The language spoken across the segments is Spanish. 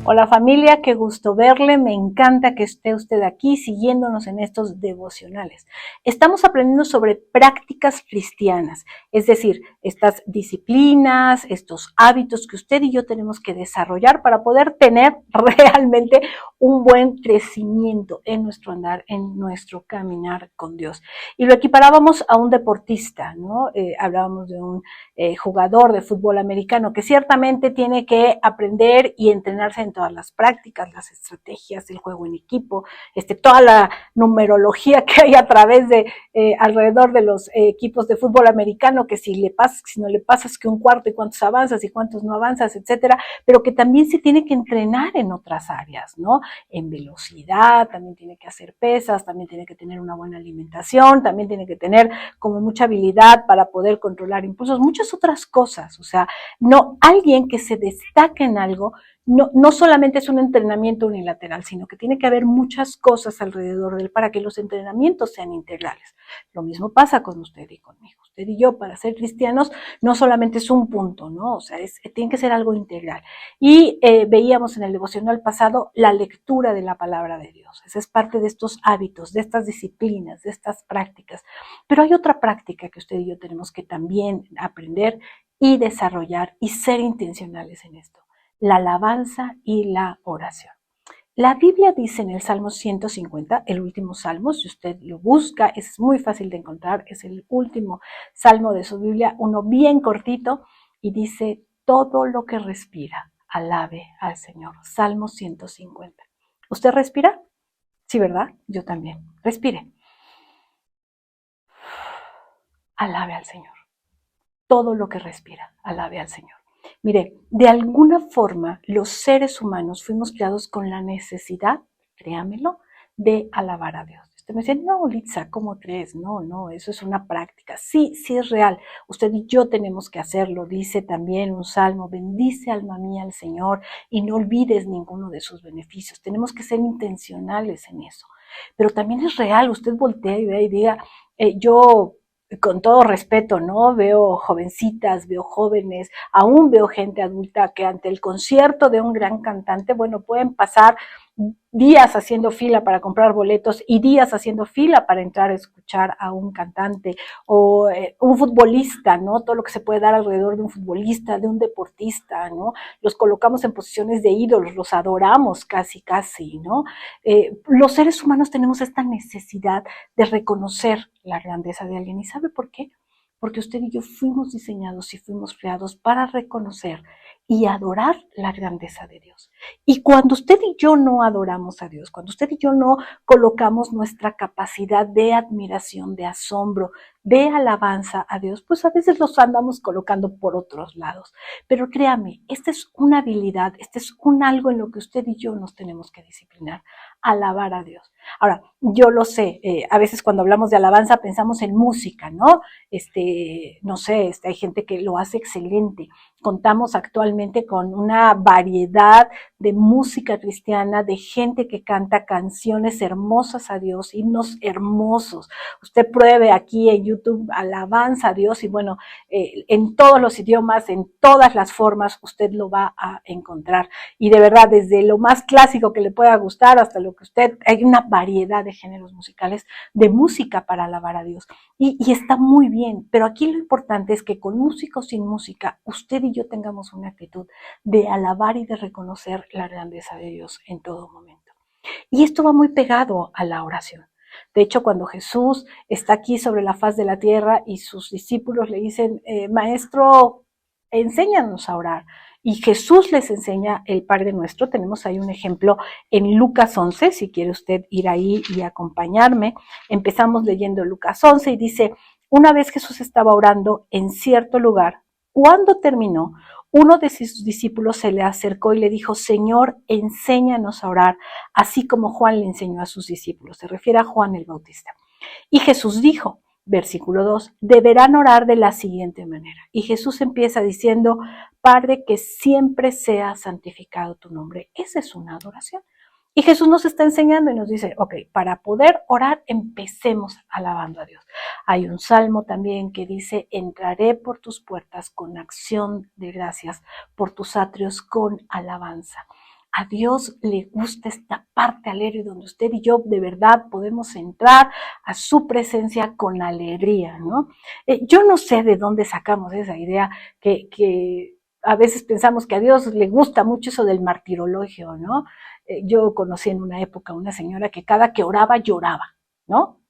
Hola familia, qué gusto verle, me encanta que esté usted aquí siguiéndonos en estos devocionales. Estamos aprendiendo sobre prácticas cristianas, es decir, estas disciplinas, estos hábitos que usted y yo tenemos que desarrollar para poder tener realmente un buen crecimiento en nuestro andar, en nuestro caminar con Dios. Y lo equiparábamos a un deportista, ¿no? Hablábamos de un jugador de fútbol americano que ciertamente tiene que aprender y entrenarse en todas las prácticas, las estrategias, el juego en equipo, toda la numerología que hay a través de alrededor de los equipos de fútbol americano, que si le pasas, que si no le pasas, que un cuarto y cuántos avanzas y cuántos no avanzas, etcétera, pero que también se tiene que entrenar en otras áreas, ¿no? En velocidad, también tiene que hacer pesas, también tiene que tener una buena alimentación, también tiene que tener como mucha habilidad para poder controlar impulsos, muchas otras cosas. O sea, no, alguien que se destaque en algo no solamente es un entrenamiento unilateral, sino que tiene que haber muchas cosas alrededor de él para que los entrenamientos sean integrales. Lo mismo pasa con usted y conmigo. Usted y yo, para ser cristianos, no solamente es un punto, ¿no? O sea, tiene que ser algo integral. Y veíamos en el devocional pasado la lectura de la palabra de Dios. Esa es parte de estos hábitos, de estas disciplinas, de estas prácticas. Pero hay otra práctica que usted y yo tenemos que también aprender y desarrollar y ser intencionales en esto: la alabanza y la oración. La Biblia dice en el Salmo 150, el último salmo, si usted lo busca, es muy fácil de encontrar, es el último salmo de su Biblia, uno bien cortito, y dice: todo lo que respira, alabe al Señor. Salmo 150. ¿Usted respira? Sí, ¿verdad? Yo también. Respire. Alabe al Señor. Todo lo que respira, alabe al Señor. Mire, de alguna forma los seres humanos fuimos creados con la necesidad, créamelo, de alabar a Dios. Usted me dice: no, Litza, ¿cómo crees? No, eso es una práctica. Sí, sí es real. Usted y yo tenemos que hacerlo. Dice también un salmo: bendice alma mía al Señor y no olvides ninguno de sus beneficios. Tenemos que ser intencionales en eso. Pero también es real. Usted voltea y vea y diga, yo, con todo respeto, ¿no? Veo jovencitas, veo jóvenes, aún veo gente adulta que ante el concierto de un gran cantante, bueno, pueden pasar días haciendo fila para comprar boletos y días haciendo fila para entrar a escuchar a un cantante o un futbolista, ¿no? Todo lo que se puede dar alrededor de un futbolista, de un deportista, ¿no? Los colocamos en posiciones de ídolos, los adoramos casi, ¿no? Los seres humanos tenemos esta necesidad de reconocer la grandeza de alguien. ¿Y sabe por qué? Porque usted y yo fuimos diseñados y fuimos creados para reconocer y adorar la grandeza de Dios. Y cuando usted y yo no adoramos a Dios, cuando usted y yo no colocamos nuestra capacidad de admiración, de asombro, de alabanza a Dios, pues a veces los andamos colocando por otros lados. Pero créame, esta es una habilidad, este es un algo en lo que usted y yo nos tenemos que disciplinar: alabar a Dios. Ahora, yo lo sé, a veces cuando hablamos de alabanza pensamos en música, ¿no? No sé, hay gente que lo hace excelente. Contamos actualmente con una variedad de música cristiana, de gente que canta canciones hermosas a Dios, himnos hermosos. Usted pruebe aquí en YouTube alabanza a Dios y bueno, en todos los idiomas, en todas las formas, usted lo va a encontrar. Y de verdad, desde lo más clásico que le pueda gustar hasta lo que usted, hay una variedad de géneros musicales, de música para alabar a Dios. Y está muy bien, pero aquí lo importante es que con música o sin música, usted y yo tengamos una actitud de alabar y de reconocer la grandeza de Dios en todo momento. Y esto va muy pegado a la oración. De hecho, cuando Jesús está aquí sobre la faz de la tierra y sus discípulos le dicen: maestro, enséñanos a orar. Y Jesús les enseña el Padre Nuestro. Tenemos ahí un ejemplo en Lucas 11, si quiere usted ir ahí y acompañarme. Empezamos leyendo Lucas 11 y dice: una vez Jesús estaba orando en cierto lugar. Cuando terminó, uno de sus discípulos se le acercó y le dijo: Señor, enséñanos a orar, así como Juan le enseñó a sus discípulos. Se refiere a Juan el Bautista. Y Jesús dijo, versículo 2, deberán orar de la siguiente manera. Y Jesús empieza diciendo: Padre, que siempre sea santificado tu nombre. Esa es una adoración. Y Jesús nos está enseñando y nos dice: ok, para poder orar, empecemos alabando a Dios. Hay un salmo también que dice: entraré por tus puertas con acción de gracias, por tus atrios con alabanza. a Dios le gusta esta parte alegre donde usted y yo de verdad podemos entrar a su presencia con alegría, ¿no? Yo no sé de dónde sacamos esa idea que a veces pensamos que a Dios le gusta mucho eso del martirologio, ¿no? Yo conocí en una época una señora que cada que oraba lloraba, ¿no?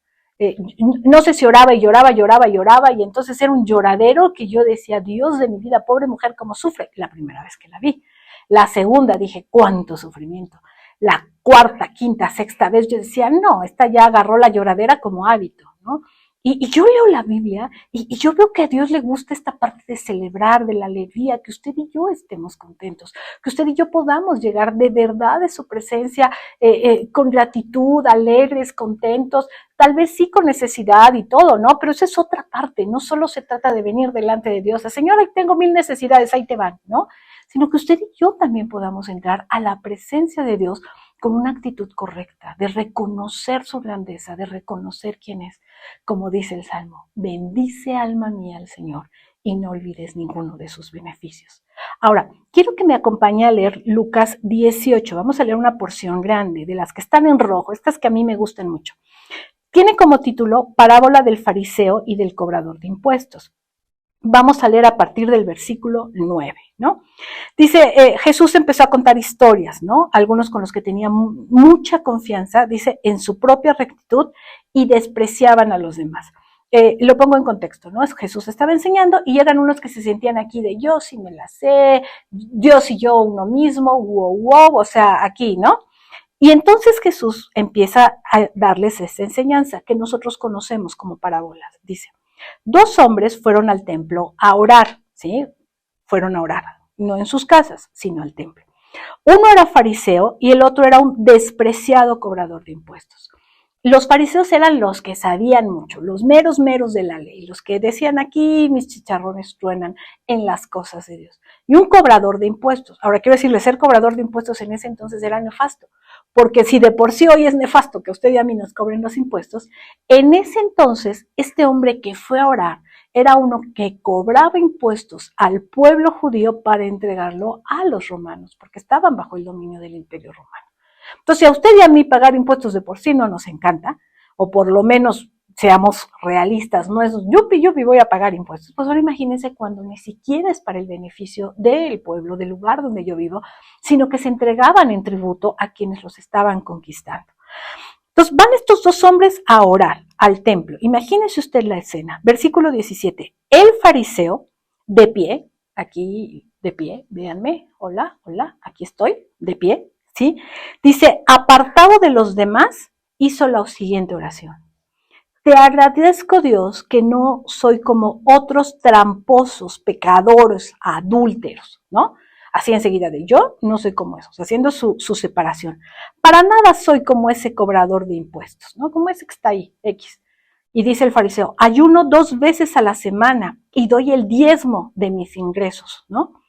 No sé si oraba y lloraba, lloraba, lloraba, y entonces era un lloradero que yo decía, Dios de mi vida, pobre mujer, cómo sufre, la primera vez que la vi. La segunda dije, cuánto sufrimiento. La cuarta, quinta, sexta vez yo decía, no, esta ya agarró la lloradera como hábito, ¿no? Y yo leo la Biblia y yo veo que a Dios le gusta esta parte de celebrar, de la alegría, que usted y yo estemos contentos, que usted y yo podamos llegar de verdad de su presencia con gratitud, alegres, contentos, tal vez sí con necesidad y todo, ¿no? Pero esa es otra parte, no solo se trata de venir delante de Dios, Señora, tengo 1000 necesidades, ahí te van, ¿no? Sino que usted y yo también podamos entrar a la presencia de Dios con una actitud correcta, de reconocer su grandeza, de reconocer quién es. Como dice el Salmo, bendice alma mía al Señor y no olvides ninguno de sus beneficios. Ahora, quiero que me acompañe a leer Lucas 18. Vamos a leer una porción grande de las que están en rojo, estas que a mí me gustan mucho. Tiene como título Parábola del fariseo y del cobrador de impuestos. Vamos a leer a partir del versículo 9, ¿no? Dice, Jesús empezó a contar historias, ¿no? Algunos con los que tenía mucha confianza, dice, en su propia rectitud y despreciaban a los demás. Lo pongo en contexto, ¿no? Jesús estaba enseñando y eran unos que se sentían aquí de yo sí me la sé, Dios y yo uno mismo, wow, wow, o sea, aquí, ¿no? Y entonces Jesús empieza a darles esta enseñanza que nosotros conocemos como parábolas. Dice, 2 hombres fueron al templo a orar, ¿sí? Fueron a orar, no en sus casas, sino al templo. Uno era fariseo y el otro era un despreciado cobrador de impuestos. Los fariseos eran los que sabían mucho, los meros meros de la ley, los que decían aquí mis chicharrones truenan en las cosas de Dios. Y un cobrador de impuestos. Ahora quiero decirle, ser cobrador de impuestos en ese entonces era nefasto, porque si de por sí hoy es nefasto que usted y a mí nos cobren los impuestos, en ese entonces este hombre que fue a orar era uno que cobraba impuestos al pueblo judío para entregarlo a los romanos, porque estaban bajo el dominio del Imperio Romano. Entonces, si a usted y a mí pagar impuestos de por sí no nos encanta, o por lo menos seamos realistas, no es yupi, voy a pagar impuestos. Pues ahora imagínense cuando ni siquiera es para el beneficio del pueblo, del lugar donde yo vivo, sino que se entregaban en tributo a quienes los estaban conquistando. Entonces van estos 2 hombres a orar al templo. Imagínese usted la escena. Versículo 17. El fariseo, de pie, aquí de pie, véanme, hola, aquí estoy, de pie, ¿sí? Dice, apartado de los demás, hizo la siguiente oración. Te agradezco, Dios, que no soy como otros tramposos, pecadores, adúlteros, ¿no? Así enseguida de yo, no soy como esos, haciendo su separación. Para nada soy como ese cobrador de impuestos, ¿no? Como ese que está ahí, X. Y dice el fariseo, ayuno 2 veces a la semana y doy el diezmo de mis ingresos, ¿no?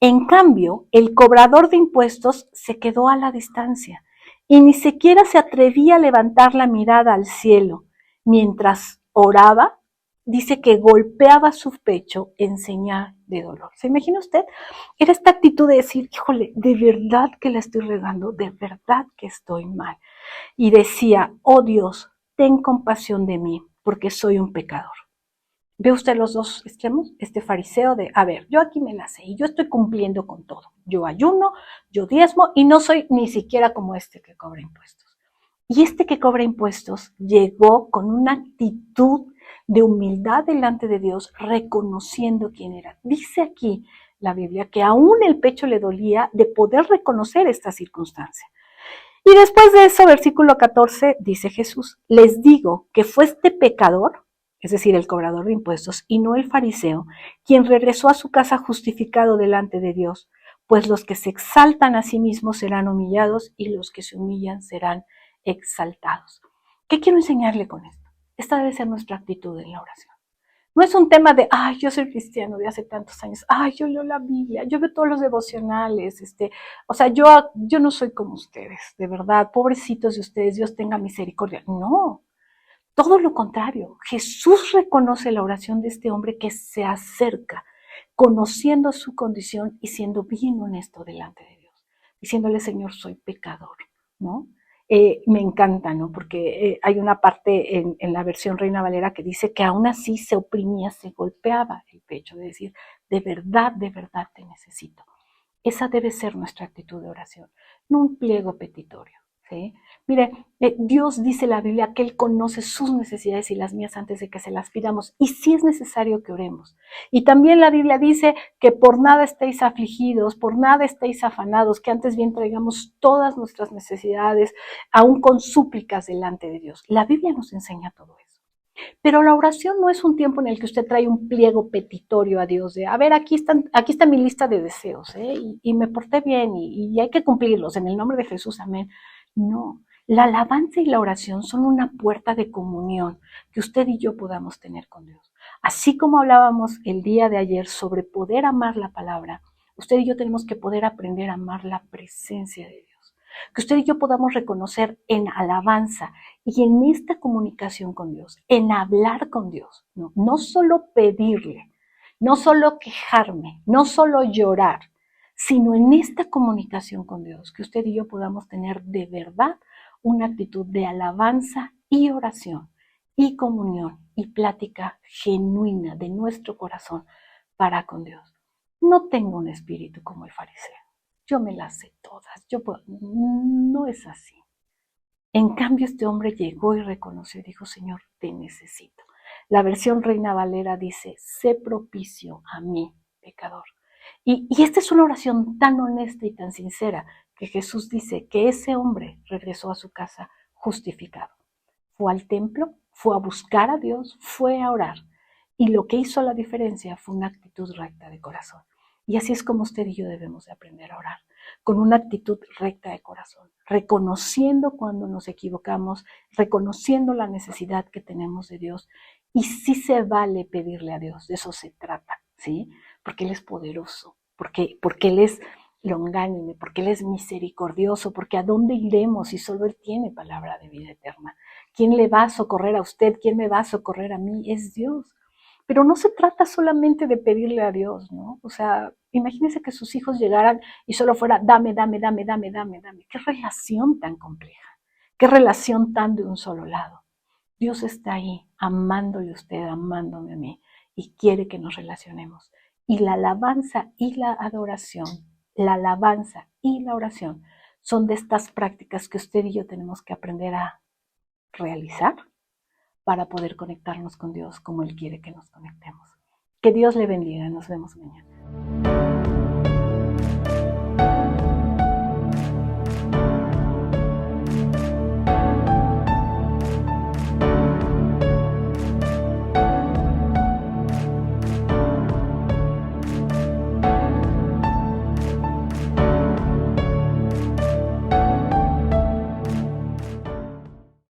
En cambio, el cobrador de impuestos se quedó a la distancia y ni siquiera se atrevía a levantar la mirada al cielo. Mientras oraba, dice que golpeaba su pecho en señal de dolor. ¿Se imagina usted? Era esta actitud de decir, híjole, de verdad que la estoy regando, de verdad que estoy mal. Y decía, oh Dios, ten compasión de mí, porque soy un pecador. ¿Ve usted los 2 extremos? Este fariseo de, a ver, yo aquí me la sé y yo estoy cumpliendo con todo. Yo ayuno, yo diezmo y no soy ni siquiera como este que cobra impuestos. Y este que cobra impuestos llegó con una actitud de humildad delante de Dios, reconociendo quién era. Dice aquí la Biblia que aún el pecho le dolía de poder reconocer esta circunstancia. Y después de eso, versículo 14, dice Jesús, les digo que fue este pecador, es decir, el cobrador de impuestos, y no el fariseo, quien regresó a su casa justificado delante de Dios, pues los que se exaltan a sí mismos serán humillados y los que se humillan serán exaltados. ¿Qué quiero enseñarle con esto? Esta debe ser nuestra actitud en la oración. No es un tema de, ay, yo soy cristiano de hace tantos años, ay, yo leo la Biblia, yo veo todos los devocionales, o sea, yo no soy como ustedes, de verdad, pobrecitos de ustedes, Dios tenga misericordia. No, todo lo contrario. Jesús reconoce la oración de este hombre que se acerca, conociendo su condición y siendo bien honesto delante de Dios. diciéndole, Señor, soy pecador, ¿no? Me encanta, ¿no? Porque hay una parte en la versión Reina Valera que dice que aún así se oprimía, se golpeaba el pecho, de decir, de verdad te necesito. Esa debe ser nuestra actitud de oración, no un pliego petitorio, ¿sí? Mire, Dios dice en la Biblia que Él conoce sus necesidades y las mías antes de que se las pidamos, y sí es necesario que oremos. Y también la Biblia dice que por nada estéis afligidos, por nada estéis afanados, que antes bien traigamos todas nuestras necesidades, aún con súplicas delante de Dios. La Biblia nos enseña todo eso. Pero la oración no es un tiempo en el que usted trae un pliego petitorio a Dios de, a ver, aquí está mi lista de deseos, y me porté bien y hay que cumplirlos en el nombre de Jesús, amén. No, la alabanza y la oración son una puerta de comunión que usted y yo podamos tener con Dios. Así como hablábamos el día de ayer sobre poder amar la palabra, usted y yo tenemos que poder aprender a amar la presencia de Dios. Que usted y yo podamos reconocer en alabanza y en esta comunicación con Dios, en hablar con Dios, no solo pedirle, no solo quejarme, no solo llorar, sino en esta comunicación con Dios, que usted y yo podamos tener de verdad una actitud de alabanza y oración y comunión y plática genuina de nuestro corazón para con Dios. No tengo un espíritu como el fariseo. Yo me las sé todas. No es así. En cambio, este hombre llegó y reconoció y dijo, Señor, te necesito. La versión Reina Valera dice, sé propicio a mí, pecador. Y esta es una oración tan honesta y tan sincera que Jesús dice que ese hombre regresó a su casa justificado. Fue al templo, fue a buscar a Dios, fue a orar. Y lo que hizo la diferencia fue una actitud recta de corazón. Y así es como usted y yo debemos de aprender a orar, con una actitud recta de corazón, reconociendo cuando nos equivocamos, reconociendo la necesidad que tenemos de Dios. Y sí se vale pedirle a Dios, de eso se trata, ¿sí? Porque Él es poderoso, porque Él es longánime, porque Él es misericordioso, porque ¿a dónde iremos si solo Él tiene palabra de vida eterna? ¿Quién le va a socorrer a usted? ¿Quién me va a socorrer a mí? Es Dios. Pero no se trata solamente de pedirle a Dios, ¿no? O sea, imagínense que sus hijos llegaran y solo fuera, dame, dame, dame, dame, dame, dame. Qué relación tan compleja, qué relación tan de un solo lado. Dios está ahí, amándole a usted, amándome a mí, y quiere que nos relacionemos. Y la alabanza y la alabanza y la oración son de estas prácticas que usted y yo tenemos que aprender a realizar para poder conectarnos con Dios como Él quiere que nos conectemos. Que Dios le bendiga. Nos vemos mañana.